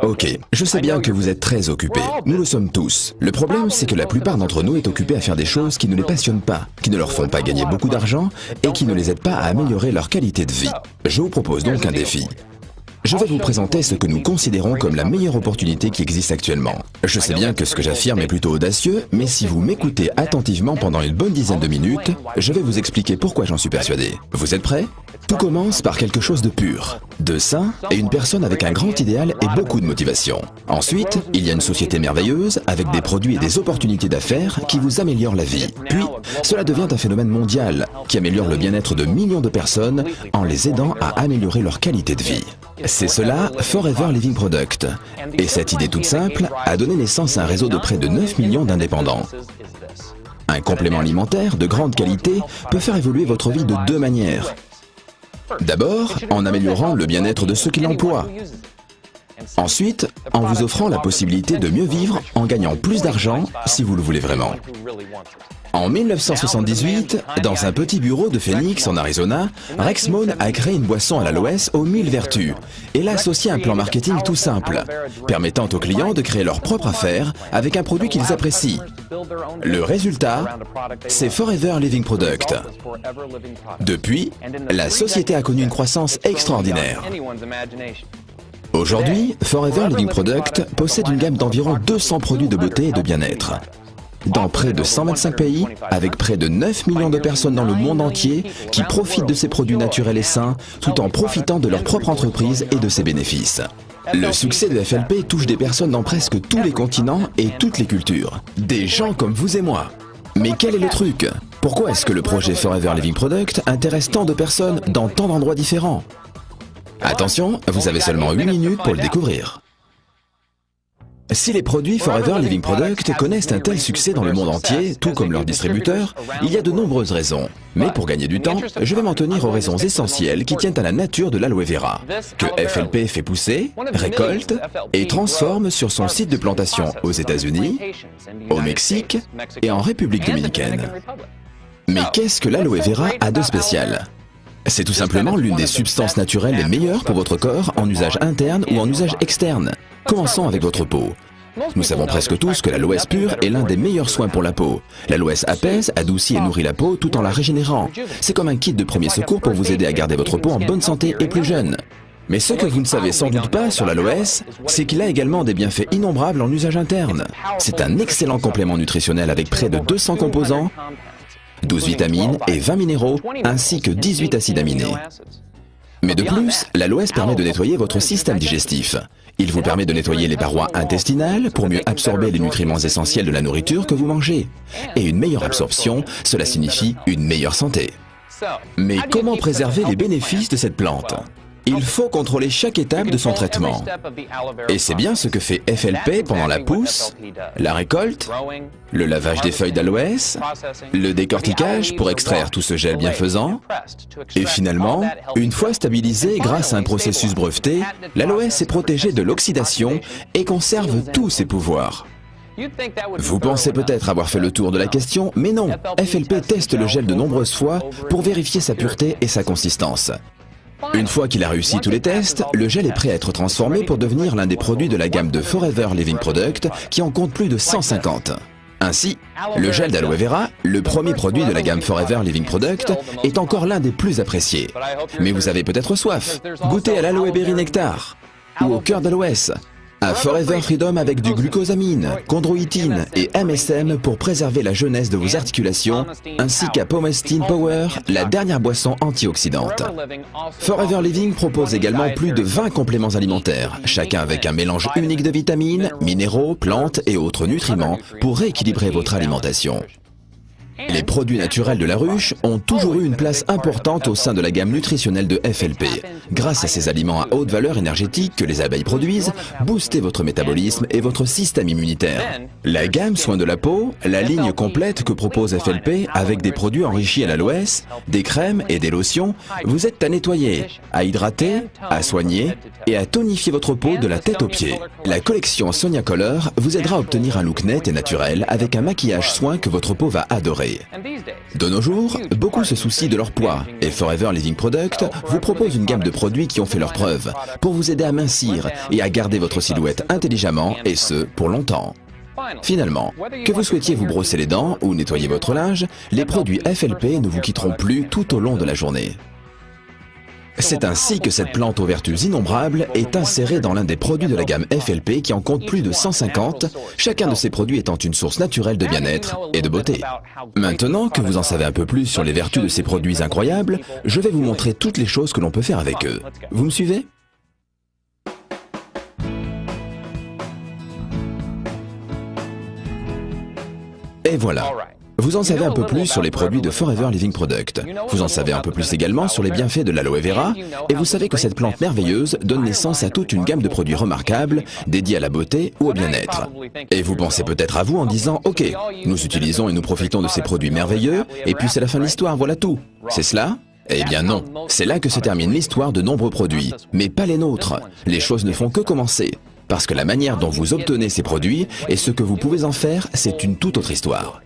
Ok, je sais bien que vous êtes très occupés. Nous le sommes tous. Le problème, c'est que la plupart d'entre nous est occupés à faire des choses qui ne les passionnent pas, qui ne leur font pas gagner beaucoup d'argent et qui ne les aident pas à améliorer leur qualité de vie. Je vous propose donc un défi. Je vais vous présenter ce que nous considérons comme la meilleure opportunité qui existe actuellement. Je sais bien que ce que j'affirme est plutôt audacieux, mais si vous m'écoutez attentivement pendant une bonne dizaine de minutes, je vais vous expliquer pourquoi j'en suis persuadé. Vous êtes prêts? Tout commence par quelque chose de pur, de sain et une personne avec un grand idéal et beaucoup de motivation. Ensuite, il y a une société merveilleuse avec des produits et des opportunités d'affaires qui vous améliorent la vie. Puis, cela devient un phénomène mondial qui améliore le bien-être de millions de personnes en les aidant à améliorer leur qualité de vie. C'est cela, Forever Living Product. Et cette idée toute simple a donné naissance à un réseau de près de 9 millions d'indépendants. Un complément alimentaire de grande qualité peut faire évoluer votre vie de deux manières. D'abord, en améliorant le bien-être de ceux qui l'emploient. Ensuite, en vous offrant la possibilité de mieux vivre en gagnant plus d'argent si vous le voulez vraiment. En 1978, dans un petit bureau de Phoenix en Arizona, Rex Mohn a créé une boisson à l'aloès aux 1000 vertus et l'a associé à un plan marketing tout simple, permettant aux clients de créer leur propre affaire avec un produit qu'ils apprécient. Le résultat, c'est Forever Living Product. Depuis, la société a connu une croissance extraordinaire. Aujourd'hui, Forever Living Product possède une gamme d'environ 200 produits de beauté et de bien-être. Dans près de 125 pays, avec près de 9 millions de personnes dans le monde entier qui profitent de ces produits naturels et sains, tout en profitant de leur propre entreprise et de ses bénéfices. Le succès de FLP touche des personnes dans presque tous les continents et toutes les cultures. Des gens comme vous et moi. Mais quel est le truc? Pourquoi est-ce que le projet Forever Living Product intéresse tant de personnes dans tant d'endroits différents? Attention, vous avez seulement 8 minutes pour le découvrir. Si les produits Forever Living Product connaissent un tel succès dans le monde entier, tout comme leurs distributeurs, il y a de nombreuses raisons. Mais pour gagner du temps, je vais m'en tenir aux raisons essentielles qui tiennent à la nature de l'aloe vera, que FLP fait pousser, récolte et transforme sur son site de plantation aux États-Unis, au Mexique et en République dominicaine. Mais qu'est-ce que l'aloe vera a de spécial? C'est tout simplement l'une des substances naturelles les meilleures pour votre corps en usage interne ou en usage externe. Commençons avec votre peau. Nous savons presque tous que l'aloès pur est l'un des meilleurs soins pour la peau. L'aloès apaise, adoucit et nourrit la peau tout en la régénérant. C'est comme un kit de premier secours pour vous aider à garder votre peau en bonne santé et plus jeune. Mais ce que vous ne savez sans doute pas sur l'aloès, c'est qu'il a également des bienfaits innombrables en usage interne. C'est un excellent complément nutritionnel avec près de 200 composants, 12 vitamines et 20 minéraux, ainsi que 18 acides aminés. Mais de plus, l'aloès permet de nettoyer votre système digestif. Il vous permet de nettoyer les parois intestinales pour mieux absorber les nutriments essentiels de la nourriture que vous mangez. Et une meilleure absorption, cela signifie une meilleure santé. Mais comment préserver les bénéfices de cette plante? Il faut contrôler chaque étape de son traitement. Et c'est bien ce que fait FLP pendant la pousse, la récolte, le lavage des feuilles d'aloès, le décortiquage pour extraire tout ce gel bienfaisant, et finalement, une fois stabilisé grâce à un processus breveté, l'aloès est protégé de l'oxydation et conserve tous ses pouvoirs. Vous pensez peut-être avoir fait le tour de la question, mais non, FLP teste le gel de nombreuses fois pour vérifier sa pureté et sa consistance. Une fois qu'il a réussi tous les tests, le gel est prêt à être transformé pour devenir l'un des produits de la gamme de Forever Living Product qui en compte plus de 150. Ainsi, le gel d'aloe vera, le premier produit de la gamme Forever Living Product, est encore l'un des plus appréciés. Mais vous avez peut-être soif. Goûtez à l'aloe berry nectar ou au cœur d'aloès, à Forever Freedom avec du glucosamine, chondroïtine et MSM pour préserver la jeunesse de vos articulations, ainsi qu'à Pomestine Power, la dernière boisson antioxydante. Forever Living propose également plus de 20 compléments alimentaires, chacun avec un mélange unique de vitamines, minéraux, plantes et autres nutriments pour rééquilibrer votre alimentation. Les produits naturels de la ruche ont toujours eu une place importante au sein de la gamme nutritionnelle de FLP. Grâce à ces aliments à haute valeur énergétique que les abeilles produisent, boostez votre métabolisme et votre système immunitaire. La gamme soins de la peau, la ligne complète que propose FLP avec des produits enrichis à l'aloès, des crèmes et des lotions, vous aide à nettoyer, à hydrater, à soigner et à tonifier votre peau de la tête aux pieds. La collection Sonia Color vous aidera à obtenir un look net et naturel avec un maquillage soin que votre peau va adorer. préférés. De nos jours, beaucoup se soucient de leur poids et Forever Living Product vous propose une gamme de produits qui ont fait leurs preuves pour vous aider à mincir et à garder votre silhouette intelligemment et ce, pour longtemps. Finalement, que vous souhaitiez vous brosser les dents ou nettoyer votre linge, les produits FLP ne vous quitteront plus tout au long de la journée. C'est ainsi que cette plante aux vertus innombrables est insérée dans l'un des produits de la gamme FLP qui en compte plus de 150, chacun de ces produits étant une source naturelle de bien-être et de beauté. Maintenant que vous en savez un peu plus sur les vertus de ces produits incroyables, je vais vous montrer toutes les choses que l'on peut faire avec eux. Vous me suivez ? Et voilà. Vous en savez un peu plus sur les produits de Forever Living Product. Vous en savez un peu plus également sur les bienfaits de l'aloe vera et vous savez que cette plante merveilleuse donne naissance à toute une gamme de produits remarquables dédiés à la beauté ou au bien-être. Et vous pensez peut-être à vous en disant « Ok, nous utilisons et nous profitons de ces produits merveilleux et puis c'est la fin de l'histoire, voilà tout. C'est cela ?» Eh bien non, c'est là que se termine l'histoire de nombreux produits, mais pas les nôtres. Les choses ne font que commencer. Parce que la manière dont vous obtenez ces produits et ce que vous pouvez en faire, c'est une toute autre histoire.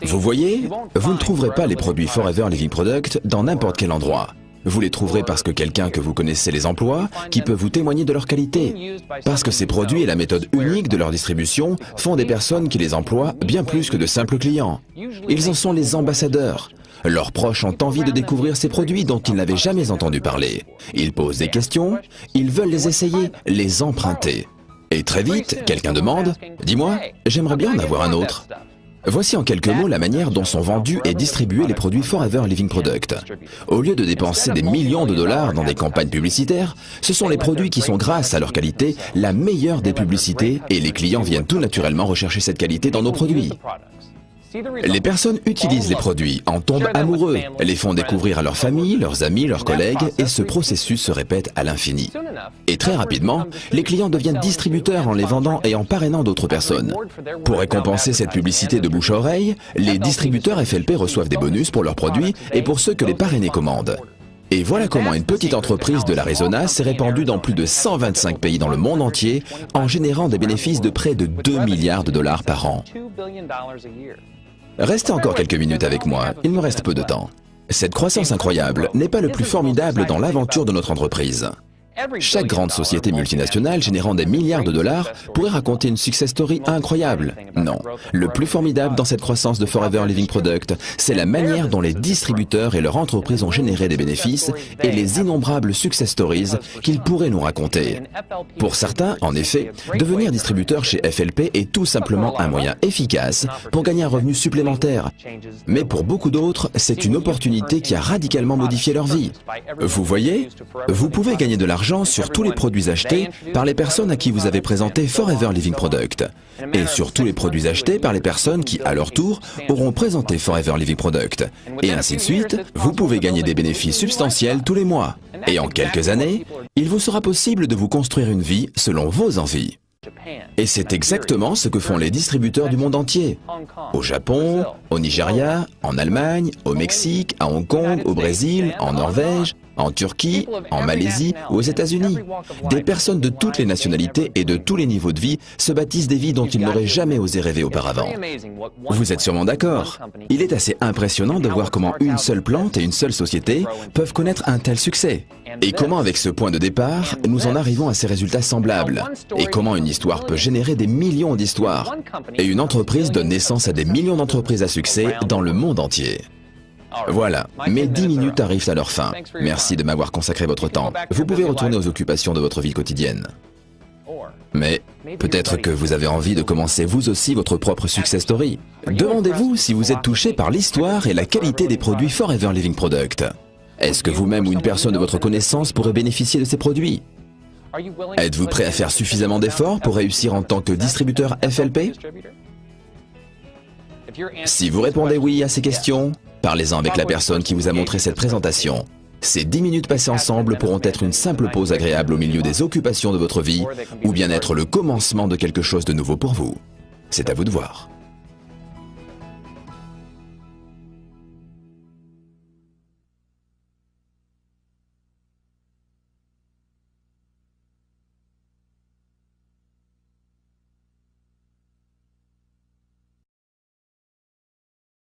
Vous voyez, vous ne trouverez pas les produits Forever Living Product dans n'importe quel endroit. Vous les trouverez parce que quelqu'un que vous connaissez les emploie, qui peut vous témoigner de leur qualité. Parce que ces produits et la méthode unique de leur distribution font des personnes qui les emploient bien plus que de simples clients. Ils en sont les ambassadeurs. Leurs proches ont envie de découvrir ces produits dont ils n'avaient jamais entendu parler. Ils posent des questions, ils veulent les essayer, les emprunter. Et très vite, quelqu'un demande « Dis-moi, j'aimerais bien en avoir un autre ». Voici en quelques mots la manière dont sont vendus et distribués les produits Forever Living Product. Au lieu de dépenser des millions de dollars dans des campagnes publicitaires, ce sont les produits qui sont, grâce à leur qualité, la meilleure des publicités et les clients viennent tout naturellement rechercher cette qualité dans nos produits. Les personnes utilisent les produits, en tombent amoureux, les font découvrir à leur famille, leurs amis, leurs collègues et ce processus se répète à l'infini. Et très rapidement, les clients deviennent distributeurs en les vendant et en parrainant d'autres personnes. Pour récompenser cette publicité de bouche à oreille, les distributeurs FLP reçoivent des bonus pour leurs produits et pour ceux que les parrainés commandent. Et voilà comment une petite entreprise de l'Arizona s'est répandue dans plus de 125 pays dans le monde entier en générant des bénéfices de près de 2 milliards de dollars par an. Restez encore quelques minutes avec moi, il me reste peu de temps. Cette croissance incroyable n'est pas le plus formidable dans l'aventure de notre entreprise. Chaque grande société multinationale générant des milliards de dollars pourrait raconter une success story incroyable. Non, le plus formidable dans cette croissance de Forever Living Product, c'est la manière dont les distributeurs et leurs entreprises ont généré des bénéfices et les innombrables success stories qu'ils pourraient nous raconter. Pour certains, en effet, devenir distributeur chez FLP est tout simplement un moyen efficace pour gagner un revenu supplémentaire. Mais pour beaucoup d'autres, c'est une opportunité qui a radicalement modifié leur vie. Vous voyez, vous pouvez gagner de l'argent sur tous les produits achetés par les personnes à qui vous avez présenté Forever Living Product et sur tous les produits achetés par les personnes qui, à leur tour, auront présenté Forever Living Product. Et ainsi de suite, vous pouvez gagner des bénéfices substantiels tous les mois. Et en quelques années, il vous sera possible de vous construire une vie selon vos envies. Et c'est exactement ce que font les distributeurs du monde entier. Au Japon, au Nigeria, en Allemagne, au Mexique, à Hong Kong, au Brésil, en Norvège, en Turquie, en Malaisie ou aux États-Unis. Des personnes de toutes les nationalités et de tous les niveaux de vie se bâtissent des vies dont ils n'auraient jamais osé rêver auparavant. Vous êtes sûrement d'accord. Il est assez impressionnant de voir comment une seule plante et une seule société peuvent connaître un tel succès. Et comment avec ce point de départ, nous en arrivons à ces résultats semblables. Et comment une histoire peut générer des millions d'histoires. Et une entreprise donne naissance à des millions d'entreprises à succès dans le monde entier. Voilà, mes 10 minutes arrivent à leur fin. Merci de m'avoir consacré votre temps. Vous pouvez retourner aux occupations de votre vie quotidienne. Mais peut-être que vous avez envie de commencer vous aussi votre propre success story. Demandez-vous si vous êtes touché par l'histoire et la qualité des produits Forever Living Product. Est-ce que vous-même ou une personne de votre connaissance pourrait bénéficier de ces produits? Êtes-vous prêt à faire suffisamment d'efforts pour réussir en tant que distributeur FLP? Si vous répondez oui à ces questions, parlez-en avec la personne qui vous a montré cette présentation. Ces 10 minutes passées ensemble pourront être une simple pause agréable au milieu des occupations de votre vie, ou bien être le commencement de quelque chose de nouveau pour vous. C'est à vous de voir.